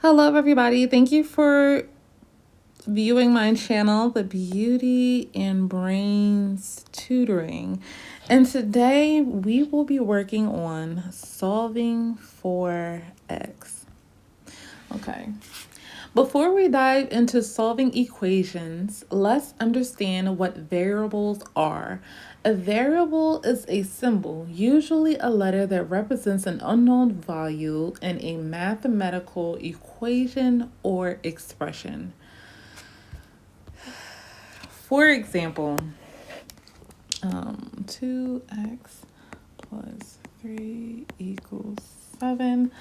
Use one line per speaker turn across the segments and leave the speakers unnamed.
Hello, everybody. Thank you for viewing my channel, The Beauty and Brains Tutoring. And today we will be working on solving for X. Okay. Before we dive into solving equations, let's understand what variables are. A variable is a symbol, usually a letter that represents an unknown value in a mathematical equation or expression. For example, 2x plus 3 equals 7.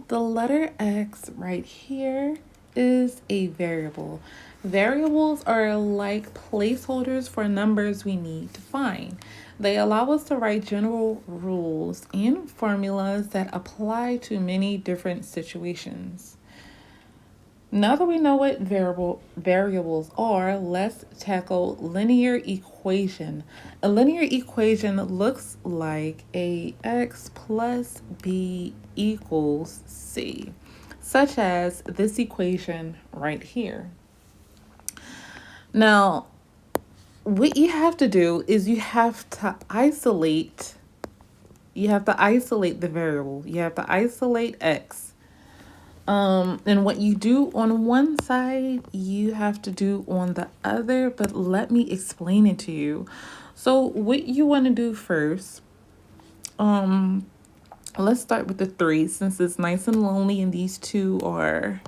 The letter X right here is a variable. Variables are like placeholders for numbers we need to find. They allow us to write general rules and formulas that apply to many different situations. Now that we know what variables are, let's tackle linear equation. A linear equation looks like a x plus b equals c, such as this equation right here. Now, what you have to do is you have to isolate the variable. You have to isolate x. And what you do on one side, you have to do on the other, but let me explain it to you. So what you want to do first, let's start with the 3 since it's nice and lonely and these two are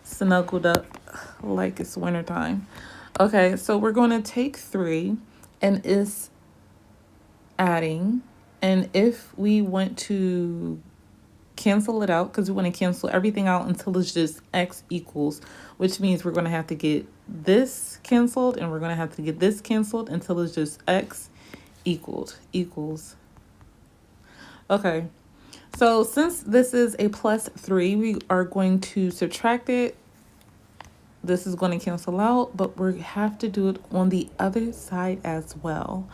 snuggled up like it's wintertime. Okay, so we're going to take 3 and it's adding, and if we want to cancel it out, because we want to cancel everything out until it's just x equals, which means we're going to have to get this canceled and we're going to have to get this canceled until it's just x equals. Okay, so since this is a plus 3, we are going to subtract it. This is going to cancel out, but we have to do it on the other side as well.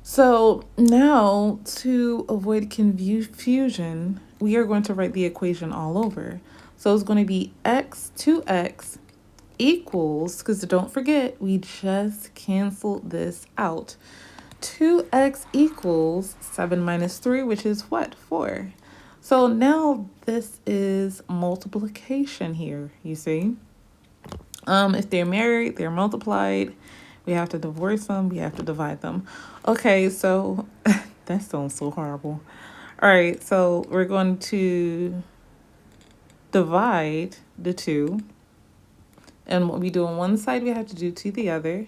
So now, to avoid confusion, we are going to write the equation all over. So it's going to be x 2x equals, because don't forget, we just canceled this out. 2x equals 7 minus 3, which is what? 4. So now this is multiplication here, you see. If they're married, they're multiplied. We have to divorce them. We have to divide them. Okay, so that sounds so horrible. All right, so we're going to divide the 2. And what we do on one side, we have to do to the other.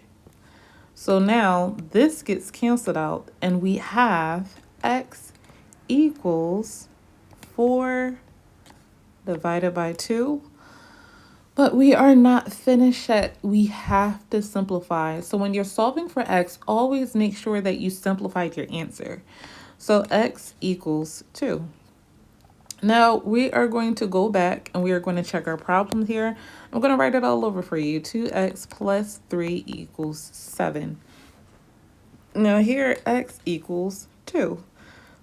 So now this gets canceled out, and we have x equals 4 divided by 2. But we are not finished yet. We have to simplify. So when you're solving for x, always make sure that you simplified your answer. So x equals 2. Now we are going to go back and we are going to check our problem here. I'm going to write it all over for you. 2x plus 3 equals 7. Now here x equals 2.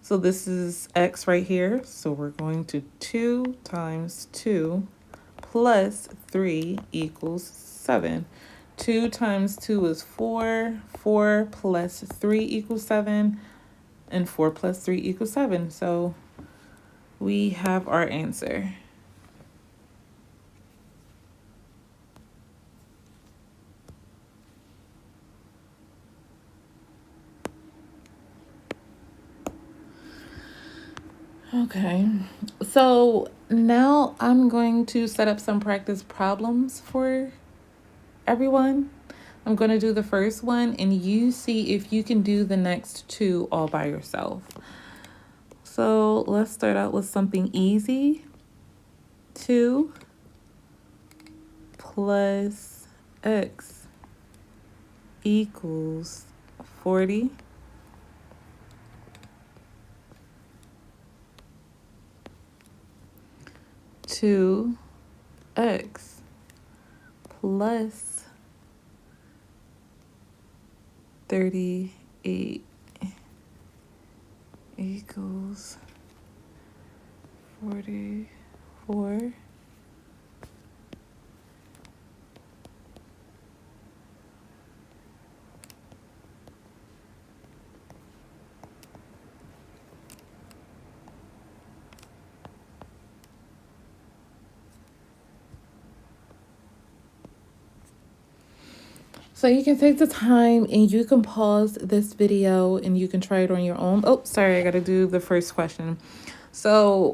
So this is x right here. So we're going to 2 times 2 plus 3 equals 7. 2 times 2 is 4. 4 plus 3 equals 7. And 4 plus 3 equals 7. So we have our answer. Okay, so now I'm going to set up some practice problems for everyone. I'm going to do the first one and you see if you can do the next 2 all by yourself. So let's start out with something easy. 2 plus x equals 40. 2x plus 38 equals 44. So you can take the time and you can pause this video and you can try it on your own. Oh, sorry, I got to do the first question. So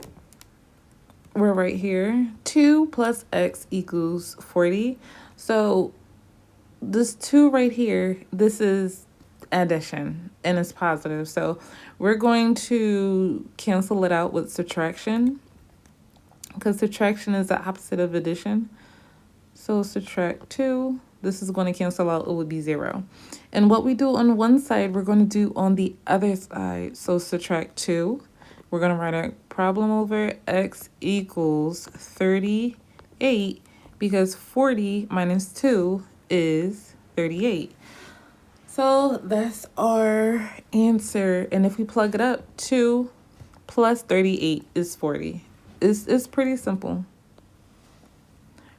we're right here. 2 plus x equals 40. So this 2 right here, this is addition and it's positive. So we're going to cancel it out with subtraction because subtraction is the opposite of addition. So subtract 2. This is going to cancel out. It would be 0. And what we do on one side, we're going to do on the other side. So subtract 2. We're going to write our problem over x equals 38 because 40 minus 2 is 38. So that's our answer. And if we plug it up, 2 plus 38 is 40. It's pretty simple.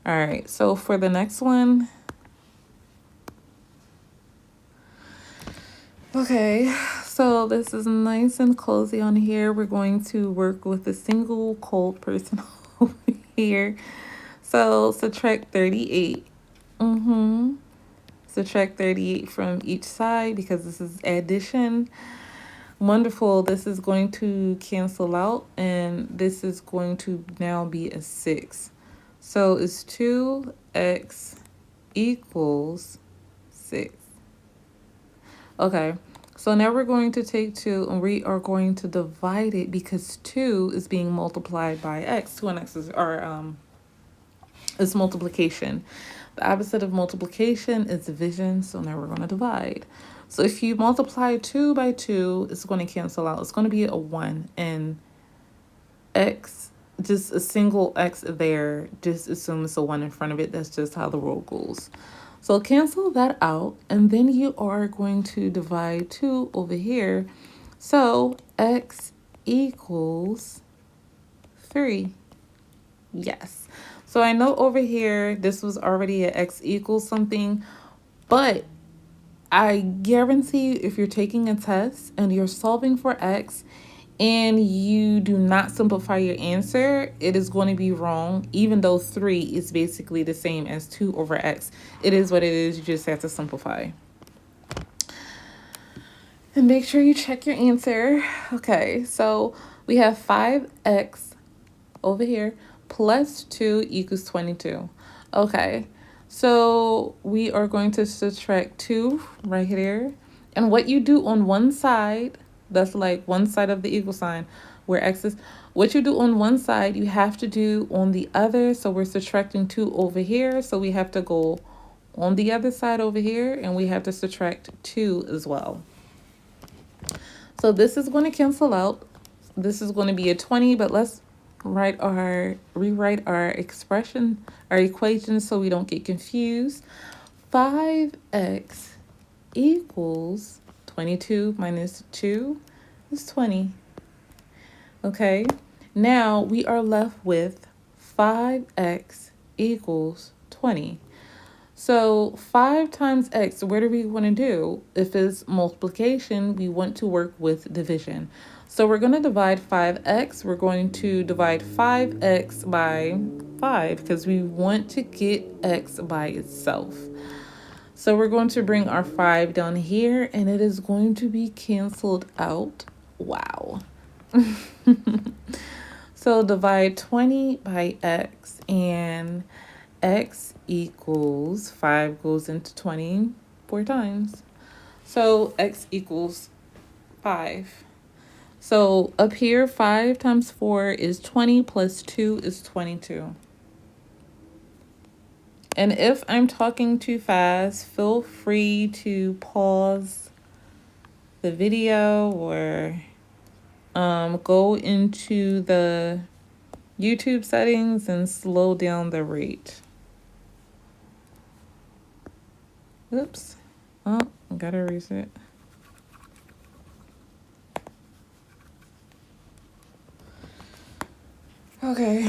All right, so for the next one, okay, so this is nice and cozy on here. We're going to work with a single cold person over here. So subtract 38. Subtract 38 from each side because this is addition. Wonderful. This is going to cancel out and this is going to now be a 6. So it's 2x equals 6. Okay, so now we're going to take 2 and we are going to divide it because 2 is being multiplied by x. 2 and x is multiplication. The opposite of multiplication is division, so now we're going to divide. So if you multiply 2 by 2, it's going to cancel out. It's going to be a 1, and x, just a single x there, just assume it's a 1 in front of it. That's just how the rule goes. So cancel that out, and then you are going to divide 2 over here. So x equals 3. Yes. So I know over here, this was already an x equals something, but I guarantee you if you're taking a test and you're solving for x and you do not simplify your answer, it is going to be wrong, even though 3 is basically the same as 2 over x. It is what it is. You just have to simplify. And make sure you check your answer. Okay, so we have 5x over here plus 2 equals 22. Okay, so we are going to subtract 2 right here. And what you do on one side, that's like one side of the equal sign where x is, what you do on one side, you have to do on the other. So we're subtracting 2 over here. So we have to go on the other side over here and we have to subtract 2 as well. So this is going to cancel out. This is going to be a 20, but let's rewrite our expression, our equation, so we don't get confused. 5x equals 22 minus 2 is 20. Okay, now we are left with 5x equals 20. So 5 times x, where do we want to do? If it's multiplication, we want to work with division. So we're going to divide 5x. We're going to divide 5x by 5 because we want to get x by itself. So we're going to bring our 5 down here and it is going to be canceled out. Wow. So divide 20 by x and x equals 5 goes into 20 4 times. So x equals 5. So up here, 5 times 4 is 20 plus 2 is 22. And if I'm talking too fast, feel free to pause the video or go into the YouTube settings and slow down the rate. Oops. Oh, gotta erase it. Okay.